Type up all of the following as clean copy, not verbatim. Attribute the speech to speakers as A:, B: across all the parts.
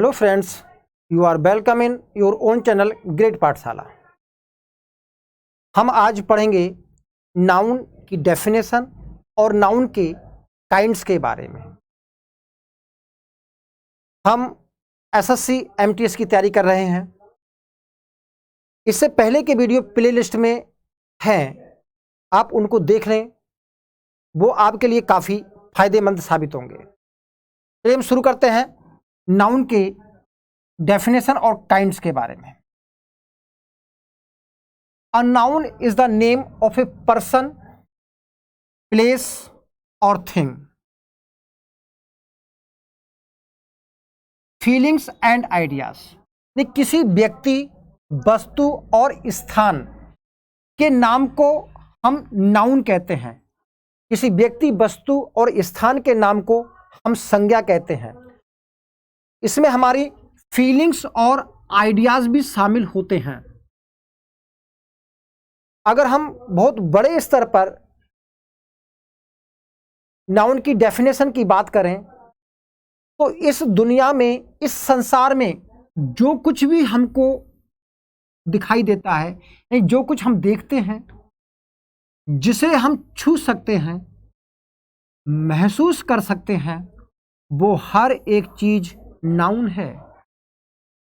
A: Hello friends, you are welcome in your own channel great Pathshala. हम आज पढ़ेंगे noun की डेफिनेशन और नाउन के काइंड्स के बारे में। हम एसएससी एमटीएस की तैयारी कर रहे हैं। इससे पहले के वीडियो प्लेलिस्ट में हैं, आप उनको देख लें, वो आपके लिए काफ़ी फायदेमंद साबित होंगे। चलिए हम शुरू करते हैं नाउन के डेफिनेशन और काइंड्स के बारे में। A noun is the name of a person, place और थिंग। फीलिंग्स एंड आइडियाज, किसी व्यक्ति, वस्तु और स्थान के नाम को हम नाउन कहते हैं। किसी व्यक्ति, वस्तु और स्थान के नाम को हम संज्ञा कहते हैं। इसमें हमारी फीलिंग्स और आइडियाज भी शामिल होते हैं। अगर हम बहुत बड़े स्तर पर नाउन की डेफिनेशन की बात करें तो इस दुनिया में, इस संसार में जो कुछ भी हमको दिखाई देता है, जो कुछ हम देखते हैं, जिसे हम छू सकते हैं, महसूस कर सकते हैं, वो हर एक चीज नाउन है।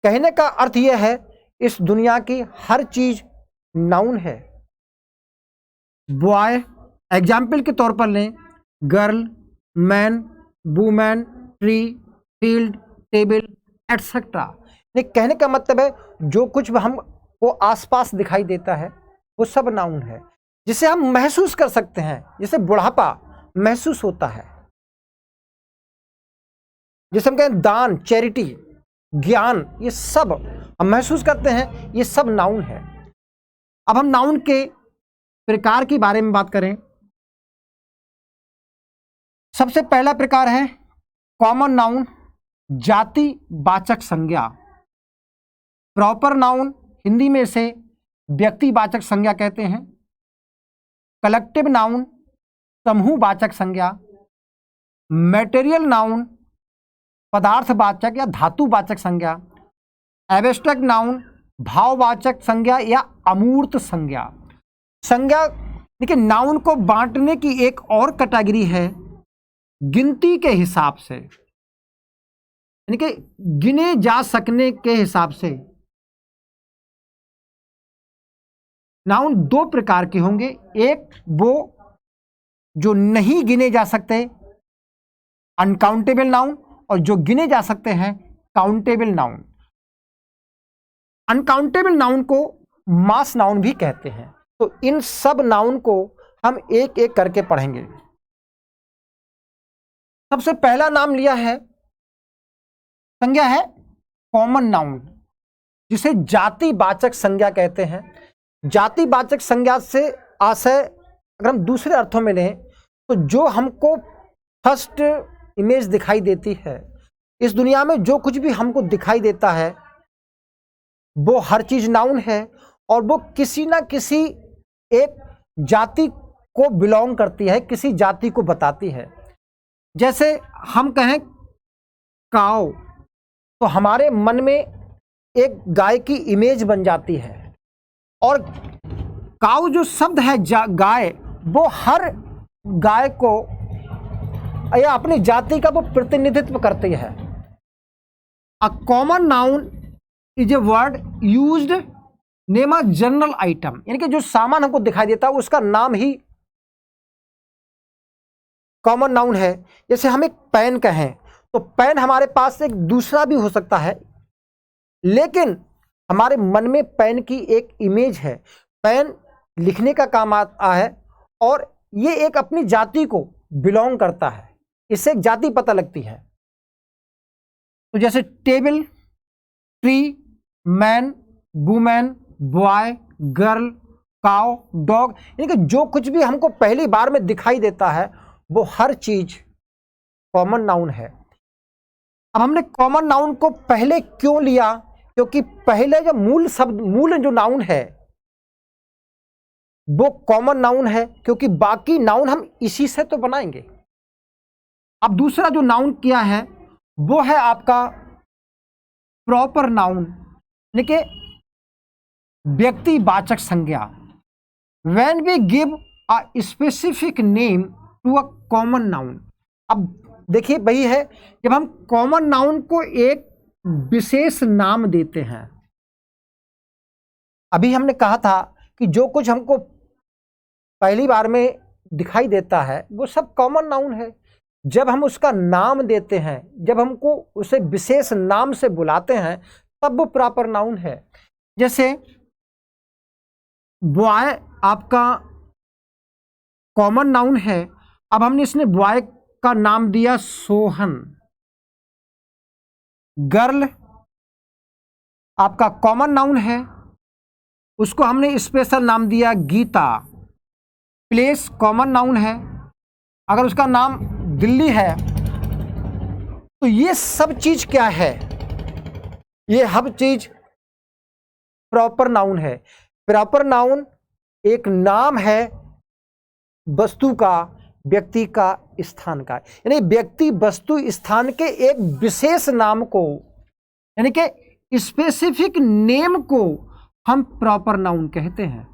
A: कहने का अर्थ यह है, इस दुनिया की हर चीज नाउन है। बॉय एग्जाम्पल के तौर पर लें, girl, man, women, tree, field, table etcetera. कहने का मतलब है जो कुछ हमको आसपास दिखाई देता है वो सब नाउन है, जिसे हम महसूस कर सकते हैं। जैसे बुढ़ापा महसूस होता है, जिसे हम कहें दान, चैरिटी, ज्ञान, ये सब हम महसूस करते हैं, ये सब नाउन है। अब हम नाउन के प्रकार के बारे में बात करें। सबसे पहला प्रकार है कॉमन नाउन, जाति वाचक संज्ञा। प्रॉपर नाउन, हिंदी में इसे व्यक्तिवाचक संज्ञा कहते हैं। कलेक्टिव नाउन, समूहवाचक संज्ञा। मैटेरियल नाउन, पदार्थवाचक या धातुवाचक संज्ञा। एब्स्ट्रैक्ट नाउन, भाववाचक संज्ञा या अमूर्त संज्ञा। संज्ञा, देखिए, नाउन को बांटने की एक और कैटेगरी है गिनती के हिसाब से, यानी कि गिने जा सकने के हिसाब से। नाउन दो प्रकार के होंगे, एक वो जो नहीं गिने जा सकते, अनकाउंटेबल नाउन, और जो गिने जा सकते हैं, काउंटेबल नाउन। अनकाउंटेबल नाउन को मास नाउन भी कहते हैं। तो इन सब नाउन को हम एक एक करके पढ़ेंगे। सबसे पहला नाम लिया है, संज्ञा है कॉमन नाउन, जिसे जातिवाचक संज्ञा कहते हैं। जातिवाचक संज्ञा से आशय अगर हम दूसरे अर्थों में लें तो जो हमको फर्स्ट इमेज दिखाई देती है, इस दुनिया में जो कुछ भी हमको दिखाई देता है वो हर चीज नाउन है, और वो किसी ना किसी एक जाति को बिलोंग करती है, किसी जाति को बताती है। जैसे हम कहें काऊ, तो हमारे मन में एक गाय की इमेज बन जाती है, और काऊ जो शब्द है गाय, वो हर गाय को या अपनी जाति का वो प्रतिनिधित्व करती है। अ common noun is a word used name a general item, यानी कि जो सामान हमको दिखाई देता है उसका नाम ही कॉमन नाउन है। जैसे हम एक पेन कहें तो पेन हमारे पास एक दूसरा भी हो सकता है, लेकिन हमारे मन में पेन की एक इमेज है। पेन लिखने का काम आता है, और ये एक अपनी जाति को बिलोंग करता है, इससे एक जाति पता लगती है। तो जैसे table, tree, man, women, boy, girl, cow, dog, यानी कि जो कुछ भी हमको पहली बार में दिखाई देता है वो हर चीज कॉमन नाउन है। अब हमने कॉमन नाउन को पहले क्यों लिया? क्योंकि पहले जो मूल शब्द, मूल जो नाउन है वो कॉमन नाउन है, क्योंकि बाकी नाउन हम इसी से तो बनाएंगे। अब दूसरा जो नाउन किया है वो है आपका प्रॉपर नाउन यानी कि व्यक्तिवाचक संज्ञा। When we give a specific name to a common noun. अब देखिए वही है, जब हम कॉमन नाउन को एक विशेष नाम देते हैं। अभी हमने कहा था कि जो कुछ हमको पहली बार में दिखाई देता है वो सब कॉमन नाउन है। जब हम उसका नाम देते हैं, जब हमको उसे विशेष नाम से बुलाते हैं, तब वो प्रॉपर नाउन है। जैसे बॉय आपका कॉमन नाउन है, अब हमने इसने बॉय का नाम दिया सोहन। गर्ल आपका कॉमन नाउन है, उसको हमने स्पेशल नाम दिया गीता। प्लेस कॉमन नाउन है, अगर उसका नाम दिल्ली है, तो ये सब चीज क्या है, ये हर चीज प्रॉपर नाउन है। प्रॉपर नाउन एक नाम है वस्तु का, व्यक्ति का, स्थान का, यानी व्यक्ति वस्तु स्थान के एक विशेष नाम को, यानी कि स्पेसिफिक नेम को हम प्रॉपर नाउन कहते हैं।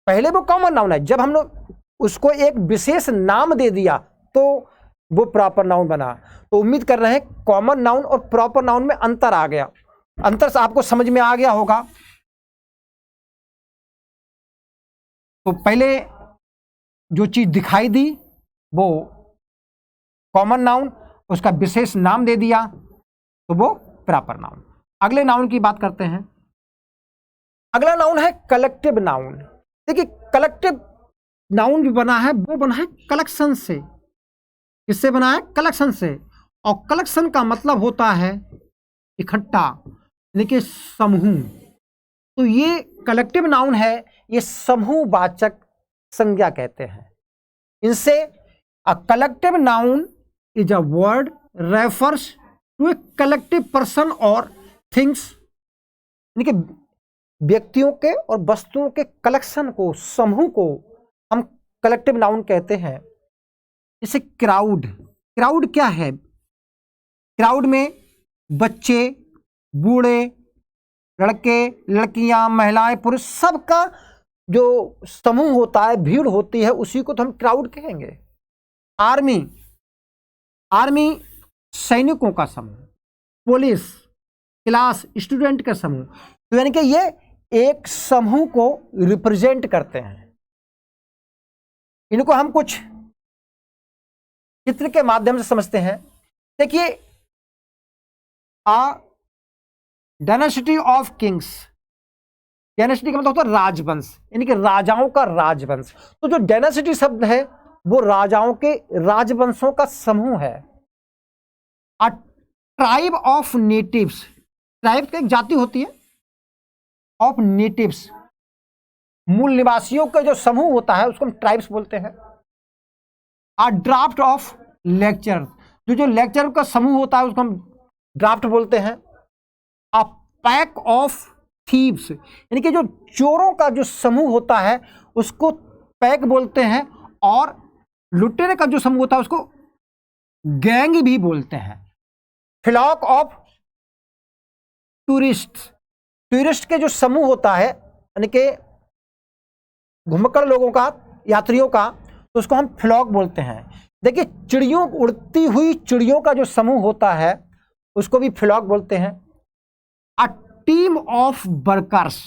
A: पहले वो कॉमन नाउन है, जब हमने उसको एक विशेष नाम दे दिया तो वो प्रॉपर नाउन बना। तो उम्मीद कर रहे हैं कॉमन नाउन और प्रॉपर नाउन में अंतर आ गया, अंतर से आपको समझ में आ गया होगा। तो पहले जो चीज दिखाई दी वो कॉमन नाउन, उसका विशेष नाम दे दिया तो वो प्रॉपर नाउन। अगले नाउन की बात करते हैं। अगला नाउन है कलेक्टिव नाउन। देखिए कलेक्टिव नाउन जो बना है वो बना है कलेक्शन से। किससे बना है? कलेक्शन से। और कलेक्शन का मतलब होता है इकट्ठा, यानी कि समूह। तो ये कलेक्टिव नाउन है, ये समूहवाचक संज्ञा कहते हैं। इनसे a collective noun is a word refers to a collective person or things, यानी कि व्यक्तियों के और वस्तुओं के कलेक्शन को, समूह को हम कलेक्टिव नाउन कहते हैं। जैसे क्राउड। क्राउड क्या है? क्राउड में बच्चे, बूढ़े, लड़के, लड़कियां, महिलाएं, पुरुष, सबका जो समूह होता है, भीड़ होती है, उसी को तो हम क्राउड कहेंगे। आर्मी, आर्मी सैनिकों का समूह। पुलिस, क्लास, स्टूडेंट का समूह। तो यानी कि ये एक समूह को रिप्रेजेंट करते हैं। इनको हम कुछ चित्र के माध्यम से समझते हैं। देखिए, डायनेस्टी ऑफ किंग्स। डायनेस्टी का मतलब होता है राजवंश, यानी कि राजाओं का राजवंश। तो जो डायनेस्टी शब्द है वो राजाओं के राजवंशों का समूह है। अ ट्राइब ऑफ नेटिव्स। ट्राइब की एक जाति होती है, ऑफ नेटिव्स, मूल निवासियों का जो समूह होता है उसको हम ट्राइब्स बोलते हैं। अ ड्राफ्ट ऑफ लेक्चर, जो लेक्चर का समूह होता है उसको हम ड्राफ्ट बोलते हैं। अ पैक ऑफ थीव्स, यानी कि जो चोरों का जो समूह होता है उसको पैक बोलते हैं। और लुटेरे का जो समूह होता है उसको गैंग भी बोलते हैं। फ्लॉक ऑफ टूरिस्ट, टूरिस्ट के जो समूह होता है, यानी कि घुमक्कड़ लोगों का, यात्रियों का, तो उसको हम फ्लॉक बोलते हैं। देखिए, चिड़ियों, उड़ती हुई चिड़ियों का जो समूह होता है उसको भी फ्लॉक बोलते हैं। अ टीम ऑफ वर्कर्स,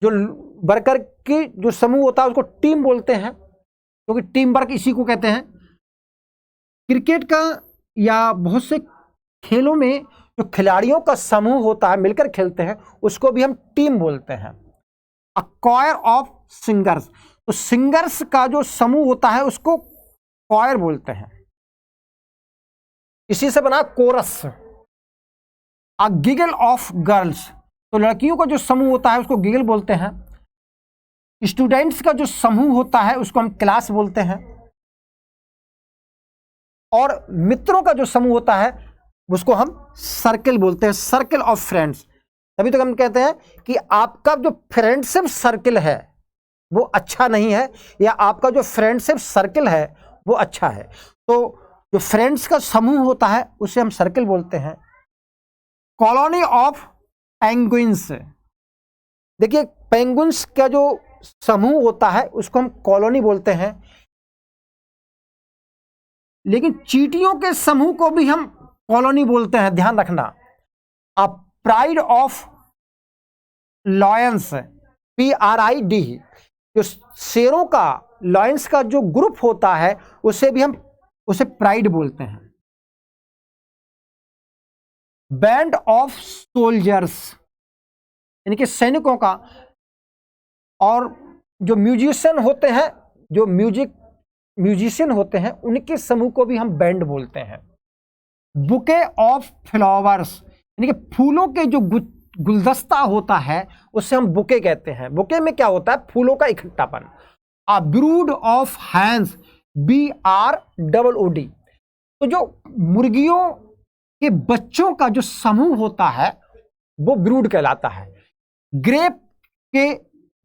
A: जो वर्कर की जो समूह होता है उसको टीम बोलते हैं, क्योंकि टीम वर्क इसी को कहते हैं। क्रिकेट का या बहुत से खेलों में जो खिलाड़ियों का समूह होता है, मिलकर खेलते हैं, उसको भी हम टीम बोलते हैं। अ कॉयर ऑफ सिंगर्स, तो सिंगर्स का जो समूह होता है उसको कॉयर बोलते हैं। इसी से बना chorus. A giggle of girls, तो लड़कियों का जो समूह होता है उसको गिगल बोलते हैं। स्टूडेंट्स का जो समूह होता है उसको हम क्लास बोलते हैं। और मित्रों का जो समूह होता है उसको हम सर्कल बोलते हैं, सर्कल ऑफ फ्रेंड्स। तभी तो हम कहते हैं कि आपका जो फ्रेंडशिप सर्कल है वो अच्छा नहीं है, या आपका जो फ्रेंडशिप सर्कल है वो अच्छा है। तो जो फ्रेंड्स का समूह होता है उसे हम सर्कल बोलते हैं। Colony of penguins. देखिए पेंगुइन्स का जो समूह होता है उसको हम कॉलोनी बोलते हैं, लेकिन चींटियों के समूह को भी हम कॉलोनी बोलते हैं, ध्यान रखना। A pride of lions, PRID, जो शेरों का, लॉयंस का जो ग्रुप होता है उसे भी हम उसे प्राइड बोलते हैं। बैंड ऑफ सोल्जर्स, यानी कि सैनिकों का। और जो म्यूजिशियन होते हैं, जो म्यूजिशियन होते हैं, उनके समूह को भी हम बैंड बोलते हैं। बुके ऑफ फ्लावर्स, यानी कि फूलों के जो गुलदस्ता होता है उसे हम बुके कहते हैं। बुके में क्या होता है? फूलों का इकट्ठापन। अ ब्रूड ऑफ हैंस, BROOD, तो जो मुर्गियों के बच्चों का जो समूह होता है वो ब्रूड कहलाता है। ग्रेप के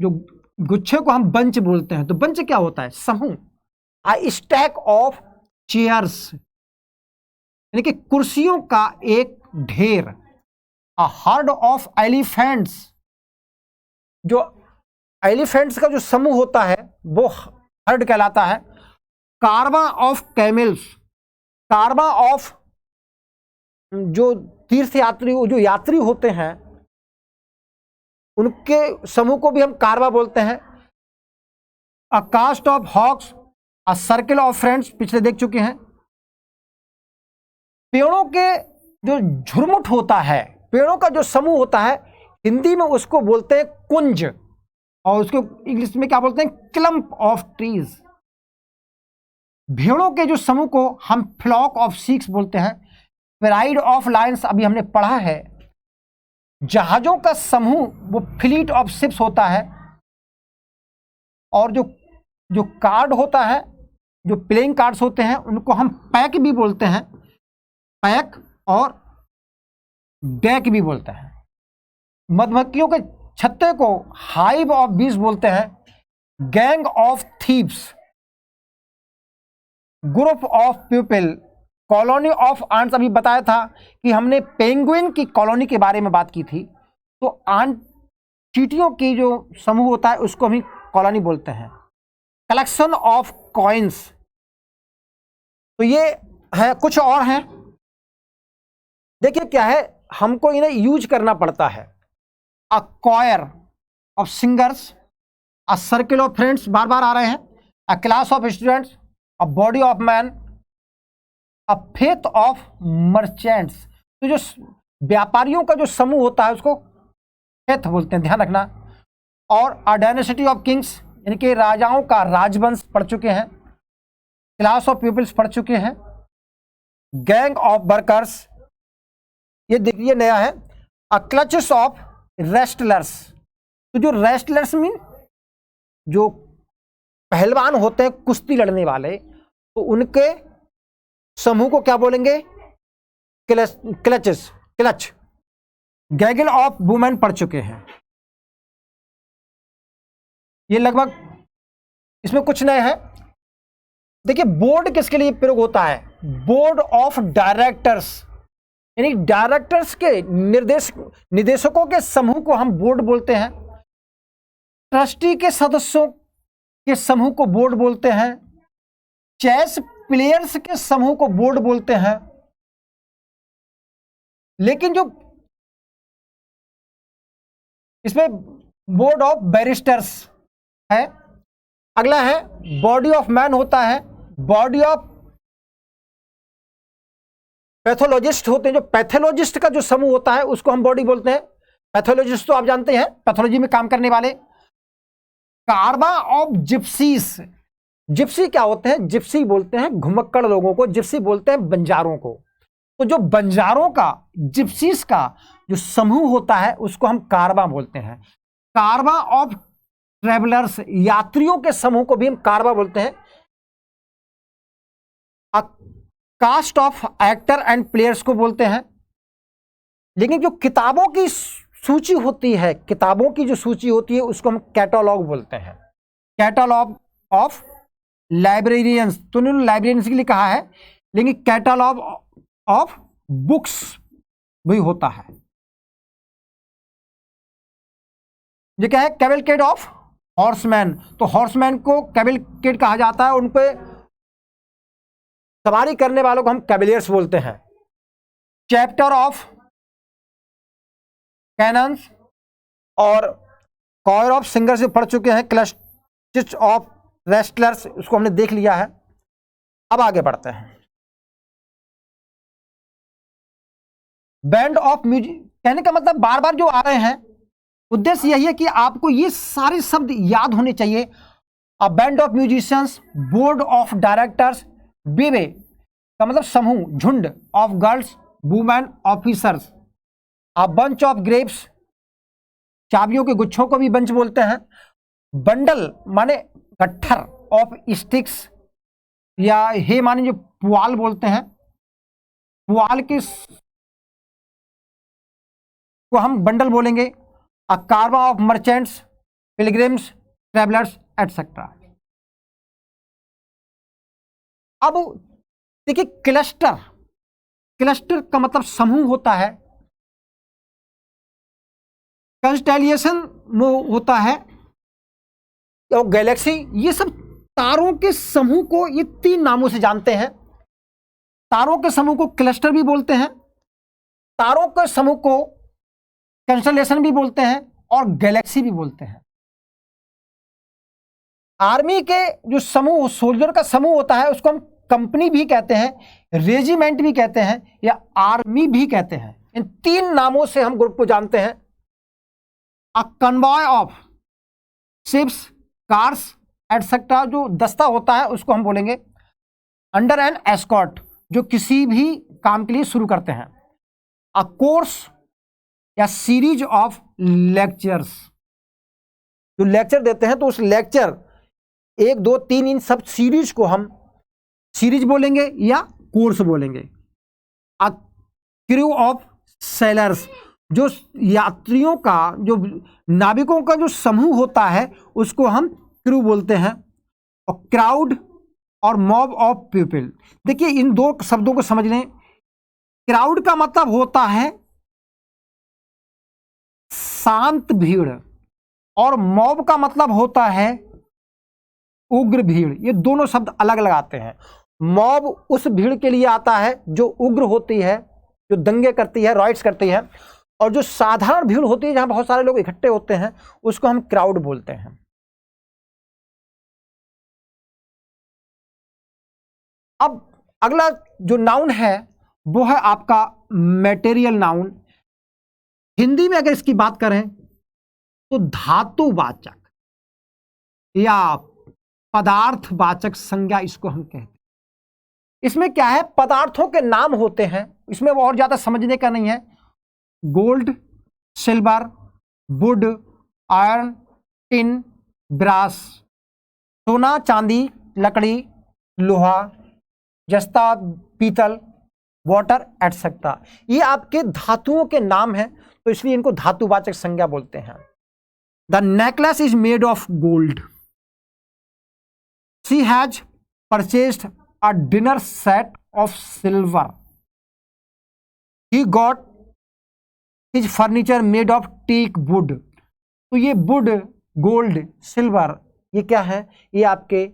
A: जो गुच्छे को हम बंच बोलते हैं, तो बंच क्या होता है? समूह। अ स्टैक ऑफ चेयर्स, यानी कि कुर्सियों का एक ढेर। अ हर्ड ऑफ एलिफेंट्स, जो एलिफेंट्स का जो समूह होता है वो हर्ड कहलाता है। कार्वा ऑफ कैमल्स, कार्वा ऑफ जो तीर्थ यात्री, जो यात्री होते हैं उनके समूह को भी हम कार्वा बोलते हैं। A cast of hawks, a circle of friends, पिछले देख चुके हैं। पेड़ों के जो झुरमुट होता है, पेड़ों का जो समूह होता है, हिंदी में उसको बोलते हैं कुंज, और उसको इंग्लिश में क्या बोलते हैं? Clump of trees. भेड़ों के जो समूह को हम फ्लॉक ऑफ शीप्स बोलते हैं। प्राइड ऑफ लायंस अभी हमने पढ़ा है। जहाजों का समूह वो फ्लीट ऑफ शिप्स होता है। और जो जो कार्ड होता है, जो प्लेइंग कार्ड्स होते हैं, उनको हम पैक भी बोलते हैं, पैक और डेक भी बोलते हैं। मधुमक्खियों के छत्ते को हाइव ऑफ बीज बोलते हैं। Gang of thieves, group of people, colony of ants. अभी बताया था कि हमने पेंगुइन की कॉलोनी के बारे में बात की थी, तो आंट, चींटियों की जो समूह होता है उसको भी कॉलोनी बोलते हैं। कलेक्शन ऑफ कॉइन्स, तो ये है, कुछ और हैं। देखिए क्या है, हमको इन्हें यूज करना पड़ता है। A choir of singers, a circle of friends, बार बार आ रहे हैं। A class of students, a body of man, a faith of merchants, तो जो व्यापारियों का जो समूह होता है उसको फेथ बोलते हैं, ध्यान रखना। और अ डायनेसिटी ऑफ किंग्स, यानी कि राजाओं का राजवंश पढ़ चुके हैं। क्लास ऑफ पीपल्स पढ़ चुके हैं। गैंग ऑफ वर्कर्स, ये देखिए नया है। अ क्लचेस ऑफ रेस्टलर्स, तो जो रेस्टलर्स मीन जो पहलवान होते हैं, कुश्ती लड़ने वाले, तो उनके समूह को क्या बोलेंगे? Clutches, clutch. Gaggle of women पढ़ चुके हैं। ये लगभग, इसमें कुछ नए हैं। देखिए बोर्ड किसके लिए प्रयोग होता है? बोर्ड ऑफ डायरेक्टर्स, यानी डायरेक्टर्स के निदेशकों के समूह को हम बोर्ड बोलते हैं। ट्रस्टी के सदस्यों के समूह को बोर्ड बोलते हैं। चेस प्लेयर्स के समूह को बोर्ड बोलते हैं। लेकिन जो इसमें बोर्ड ऑफ बैरिस्टर्स है। अगला है बॉडी ऑफ मैन होता है। बॉडी ऑफ पैथोलॉजिस्ट होते हैं, जो पैथोलॉजिस्ट का जो समूह होता है उसको हम बॉडी बोलते हैं। पैथोलॉजिस्ट तो आप जानते हैं, पैथोलॉजी में काम करने वाले। कार्बा ऑफ जिप्सीस, जिप्सी क्या होते हैं? जिप्सी बोलते हैं घुमक्कड़ लोगों को, जिप्सी बोलते हैं बंजारों को। तो जो बंजारों का, जिप्सीस का जो समूह होता है उसको हम कार्बा बोलते हैं। कार्बा ऑफ ट्रेवलर्स, यात्रियों के समूह को भी हम कार्बा बोलते हैं। Cast of actor and players को बोलते हैं। लेकिन जो किताबों की सूची होती है, किताबों की जो सूची होती है उसको हम कैटलॉग बोलते हैं। कैटलॉग ऑफ लाइब्रेरियंस, तो उन्होंने लाइब्रेरियंस के लिए कहा है, लेकिन कैटलॉग ऑफ बुक्स भी होता है। ये क्या है, कैवलकेड ऑफ हॉर्समैन। तो हॉर्समैन को कैवलकेड कहा जाता है, उन पे सवारी करने वालों को हम कैवलियर्स बोलते हैं। चैप्टर ऑफ कैनन्स और कॉयर ऑफ सिंगर से पढ़ चुके हैं। क्लस्टर ऑफ रेस्टलर्स, उसको हमने देख लिया है। अब आगे बढ़ते हैं। बैंड ऑफ म्यूजिक, कहने का मतलब बार बार जो आ रहे हैं, उद्देश्य यही है कि आपको ये सारे शब्द याद होने चाहिए। A band of musicians, board of directors, बीवे का मतलब समूह, झुंड of girls, women officers, a bunch of grapes, चाबियों के गुच्छों को भी बंच बोलते हैं। बंडल माने गट्ठर ऑफ स्टिक्स, या हे माने जो पुआल बोलते हैं, पुआल के को हम बंडल बोलेंगे। अ कारवा of merchants, pilgrims, travellers etcetera. अब देखिए क्लस्टर, क्लस्टर का मतलब समूह होता है। कंस्टेलिएशन वो होता है, और गैलेक्सी, ये सब तारों के समूह को ये 3 नामों से जानते हैं। तारों के समूह को क्लस्टर भी बोलते हैं, तारों के समूह को कंस्टेलेशन भी बोलते हैं, और गैलेक्सी भी बोलते हैं। आर्मी के जो समूह, सोल्जर का समूह होता है, उसको हम कंपनी भी कहते हैं, रेजिमेंट भी कहते हैं, या आर्मी भी कहते हैं। इन 3 नामों से हम ग्रुप को जानते हैं। A convoy of ships, cars etcetera, जो दस्ता होता है उसको हम बोलेंगे अंडर एन एस्कॉर्ट, जो किसी भी काम के लिए शुरू करते हैं। अ कोर्स या सीरीज ऑफ लेक्चर्स, जो लेक्चर देते हैं तो उस लेक्चर 1 2 3 इन सब सीरीज को हम सीरीज बोलेंगे या कोर्स बोलेंगे। अ क्रू ऑफ सेलर्स, जो यात्रियों का, जो नाविकों का जो समूह होता है उसको हम क्रू बोलते हैं। और क्राउड और मॉब ऑफ पीपल, देखिए इन 2 शब्दों को समझ लें। क्राउड का मतलब होता है शांत भीड़, और मॉब का मतलब होता है उग्र भीड़। ये दोनों शब्द अलग अलग आते हैं। मॉब उस भीड़ के लिए आता है जो उग्र होती है, जो दंगे करती है, राइट्स करती है, और जो साधारण भीड़ होती है जहां बहुत सारे लोग इकट्ठे होते हैं उसको हम क्राउड बोलते हैं। अब अगला जो नाउन है वो है आपका मैटेरियल नाउन। हिंदी में अगर इसकी बात करें तो धातुवाचक या पदार्थवाचक संज्ञा इसको हम कहते हैं। इसमें क्या है, पदार्थों के नाम होते हैं, इसमें वो और ज्यादा समझने का नहीं है। Gold, silver, wood, iron, tin, brass, सोना, चांदी, लकड़ी, लोहा, जस्ता, पीतल, वाटर एटसेट्रा, ये आपके धातुओं के नाम हैं, तो इसलिए इनको धातुवाचक संज्ञा बोलते हैं। The necklace is made of gold, she has purchased a dinner set of silver, he got his furniture made of teak wood. तो ये वुड, गोल्ड, सिल्वर, ये क्या है, ये आपके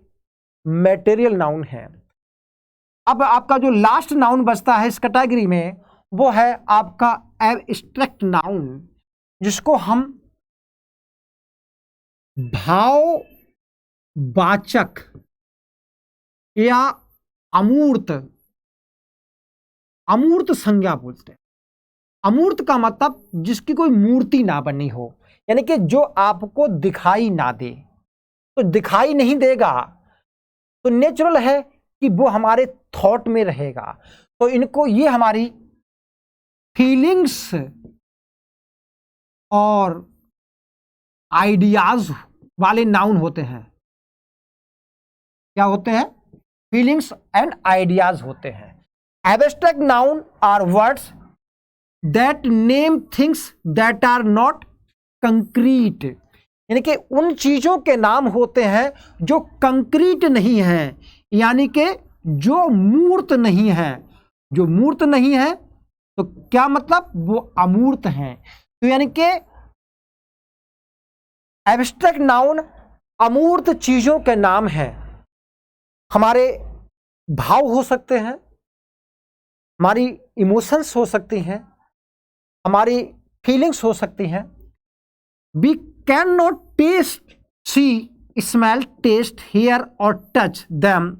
A: मैटेरियल नाउन है। अब आपका जो लास्ट नाउन बचता है इस कैटेगरी में वो है आपका एब्स्ट्रैक्ट नाउन, जिसको हम भाववाचक या अमूर्त संज्ञा बोलते हैं। अमूर्त का मतलब जिसकी कोई मूर्ति ना बनी हो, यानी कि जो आपको दिखाई ना दे, तो दिखाई नहीं देगा तो नेचुरल है कि वो हमारे थॉट में रहेगा। तो इनको, ये हमारी फीलिंग्स और आइडियाज वाले नाउन होते हैं। क्या होते हैं, फीलिंग्स एंड आइडियाज होते हैं। Abstract noun are words that name things that are not concrete, यानी कि उन चीजों के नाम होते हैं जो कंक्रीट नहीं है, यानी कि जो मूर्त नहीं है। जो मूर्त नहीं है तो क्या मतलब, वो अमूर्त हैं। तो यानी कि एब्स्ट्रैक्ट नाउन अमूर्त चीजों के नाम हैं। हमारे भाव हो सकते हैं, हमारी इमोशंस हो सकती हैं, हमारी फीलिंग्स हो सकती हैं। We can not taste, see, smell, taste, hear और touch them.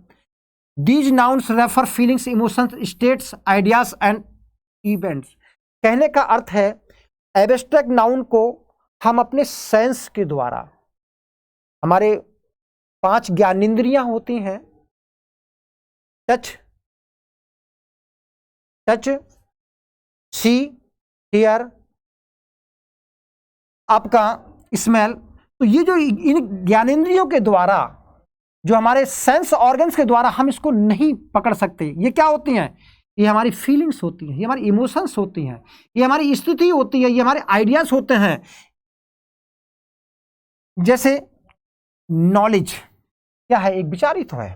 A: These nouns refer feelings, emotions, states, ideas and events. कहने का अर्थ है एब्स्ट्रैक्ट नाउन को हम अपने सेंस के द्वारा, हमारे 5 ज्ञानेंद्रियां होती हैं, टच, सी, हियर, आपका स्मेल, तो ये जो इन ज्ञानेंद्रियों के द्वारा, जो हमारे सेंस ऑर्गन्स के द्वारा हम इसको नहीं पकड़ सकते, ये क्या होती हैं? ये हमारी फीलिंग्स होती हैं, ये हमारी इमोशंस होती हैं, ये हमारी स्थिति होती है, ये हमारे आइडियाज होते हैं। जैसे नॉलेज क्या है? एक विचार ही तो है।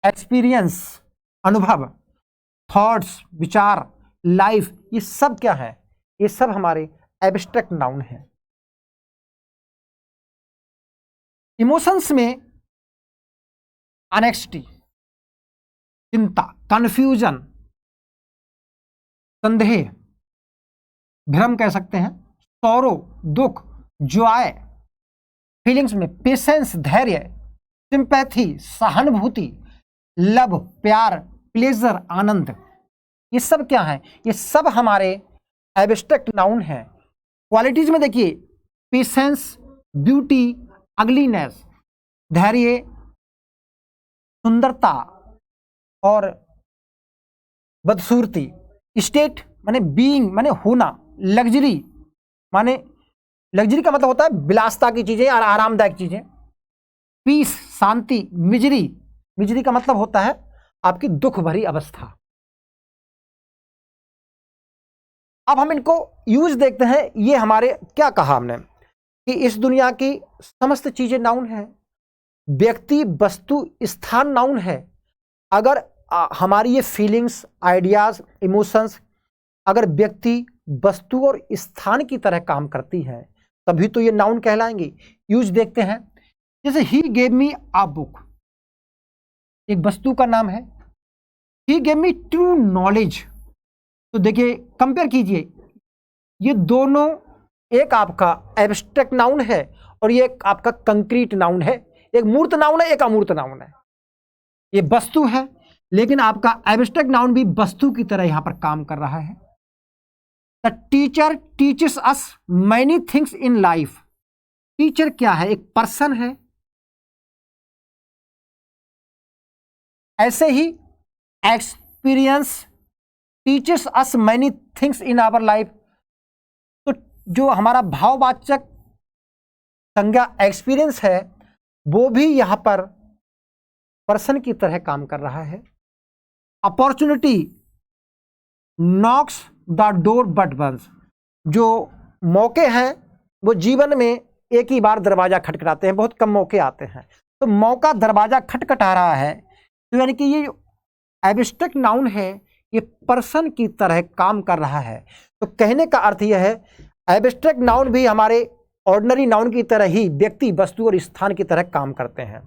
A: एक्सपीरियंस, अनुभव, थॉट्स, विचार, लाइफ, ये सब क्या है? ये सब हमारे एब्स्ट्रैक्ट नाउन हैं। इमोशंस में एंग्जाइटी, चिंता, कंफ्यूजन, संदेह, भ्रम कह सकते हैं, सौरो, दुख, जॉय, फीलिंग्स में पेशेंस, धैर्य, सिंपैथी, सहानुभूति, लव, प्यार, प्लेजर, आनंद, ये सब क्या है? ये सब हमारे एब्स्ट्रैक्ट नाउन हैं। क्वालिटीज में देखिए, पेशेंस, ब्यूटी, अगलीनेस, धैर्य, सुंदरता और बदसूरती, स्टेट माने बीइंग माने होना, लग्जरी माने, लग्जरी का मतलब होता है विलासता की चीजें और आरामदायक चीजें, पीस, शांति, मिजरी, मिजरी का मतलब होता है आपकी दुख भरी अवस्था। अब हम इनको यूज देखते हैं। ये हमारे क्या कहा हमने कि इस दुनिया की समस्त चीजें नाउन है, व्यक्ति, वस्तु, स्थान नाउन है। अगर हमारी ये फीलिंग्स, आइडियाज, इमोशंस अगर व्यक्ति, वस्तु और स्थान की तरह काम करती है तभी तो ये नाउन कहलाएंगे। यूज देखते हैं, जैसे he gave me a book, एक वस्तु का नाम है। He gave me true knowledge, तो देखिए कंपेयर कीजिए, ये दोनों, एक आपका एब्स्ट्रैक्ट नाउन है और ये एक आपका कंक्रीट नाउन है। एक मूर्त नाउन है, एक अमूर्त नाउन है। ये वस्तु है लेकिन आपका एब्स्ट्रैक्ट नाउन भी वस्तु की तरह यहां पर काम कर रहा है। The teacher teaches us many things in life. Teacher क्या है? एक पर्सन है। ऐसे ही experience teaches us many things in our life. तो जो हमारा भाववाचक संज्ञा एक्सपीरियंस है वो भी यहां पर पर्सन की तरह काम कर रहा है। Opportunity knocks the door but once, जो मौके हैं वो जीवन में एक ही बार दरवाजा खटखटाते हैं, बहुत कम मौके आते हैं। तो मौका दरवाजा खटखटा रहा है, तो यानी कि ये एब्स्ट्रैक्ट नाउन है, ये पर्सन की तरह काम कर रहा है। तो कहने का अर्थ यह है एब्स्ट्रैक्ट नाउन भी हमारे ऑर्डिनरी नाउन की तरह ही व्यक्ति, वस्तु और स्थान की तरह काम करते हैं।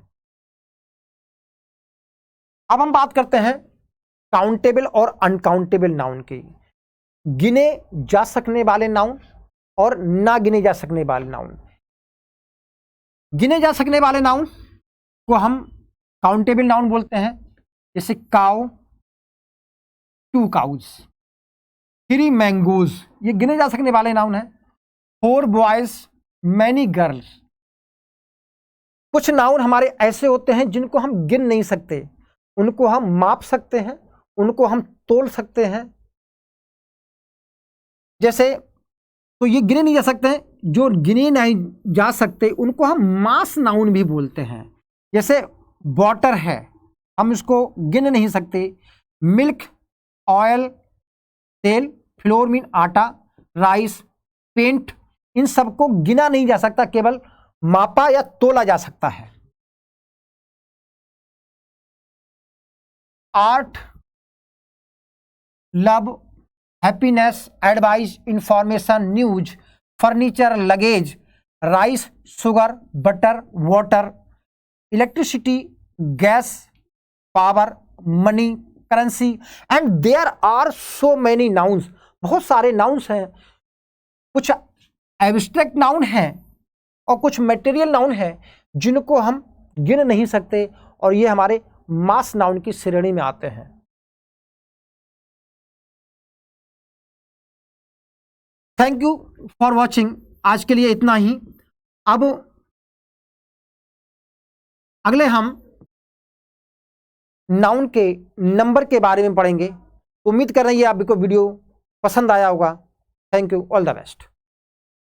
A: अब हम बात करते हैं काउंटेबल और अनकाउंटेबल नाउन की। गिने जा सकने वाले नाउन और ना गिने जा सकने वाले नाउन। गिने जा सकने वाले नाउन को हम काउंटेबल नाउन बोलते हैं, जैसे काउ, 2 काउज, 3 मैंगोज, ये गिने जा सकने वाले नाउन है। 4 बॉयज, मैनी गर्ल्स। कुछ नाउन हमारे ऐसे होते हैं जिनको हम गिन नहीं सकते, उनको हम माप सकते हैं, उनको हम तोल सकते हैं। जैसे, तो ये गिने नहीं जा सकते हैं, जो गिने नहीं जा सकते उनको हम मास नाउन भी बोलते हैं। जैसे वाटर है, हम इसको गिन नहीं सकते। मिल्क, ऑयल, तेल, फ्लोर मीन आटा, राइस, पेंट, इन सबको गिना नहीं जा सकता, केवल मापा या तोला जा सकता है। Art, love, happiness, advice, information, news, furniture, luggage, rice, sugar, butter, water, electricity, gas, power, money, currency, and there are so many nouns. बहुत सारे नाउन्स हैं, कुछ एब्स्ट्रैक्ट नाउन हैं और कुछ मटेरियल नाउन हैं जिनको हम गिन नहीं सकते, और ये हमारे मास नाउन की श्रेणी में आते हैं। Thank you for watching. आज के लिए इतना ही। अब अगले हम नाउन के नंबर के बारे में पढ़ेंगे। उम्मीद कर रहे हैं आपको वीडियो पसंद आया होगा। Thank you, all the best.